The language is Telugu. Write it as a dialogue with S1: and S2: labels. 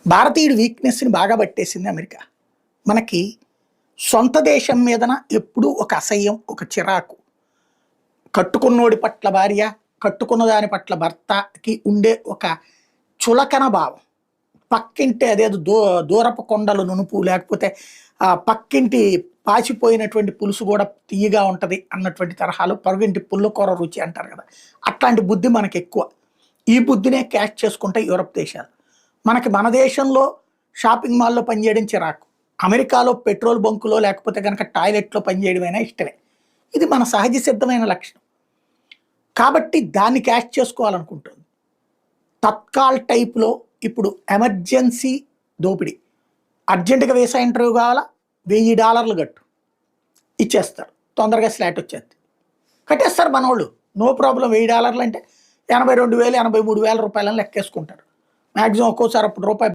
S1: భారతీయుడి వీక్‌నెస్‌ని బాగా పట్టేసింది అమెరికా. మనకి సొంత దేశం మీదన ఎప్పుడూ ఒక అసహ్యం, ఒక చిరాకు. కట్టుకున్నోడి పట్ల భార్య, కట్టుకున్న దాని పట్ల భర్తకి ఉండే ఒక చులకన భావం. పక్కింటి అదేదో దూరపు కొండలు నునుపు లేకపోతే పక్కింటి పాచిపోయినటువంటి పులుసు కూడా తియ్యగా ఉంటది అన్నటువంటి తరహాలో పొరుగింటి పుల్లకూర రుచి అంటారు కదా! అట్లాంటి బుద్ధి మనకెక్కువ. ఈ బుద్ధినే క్యాచ్ చేసుకుంటాయి యూరప్ దేశాలు. మన దేశంలో షాపింగ్ మాల్‌లో పనిచేయడం చిరాకు. అమెరికాలో పెట్రోల్ బంకులో లేకపోతే గనక టాయిలెట్‌లో పనిచేయడమైనా ఇష్టమే. ఇది మన సహజ సిద్ధమైన లక్షణం. కాబట్టి దాన్ని క్యాచ్ చేసుకోవాలనుకుంటుంది. తత్కాల్ టైప్‌లో ఇప్పుడు ఎమర్జెన్సీ దోపిడీ. అర్జెంట్‌గా వీసా ఇంటర్వ్యూ కావాలా? $1000 కట్టు. ఇచ్చేస్తారు. తొందరగా స్లాట్ వచ్చేద్ది. కట్టేస్తారు మనోళ్ళు. నో ప్రాబ్లమ్ $1000 అంటే 82,000 $83,000 అని లెక్కేసుకుంటారు. మాక్సిమం ఒక్కోసారి అప్పుడు రూపాయి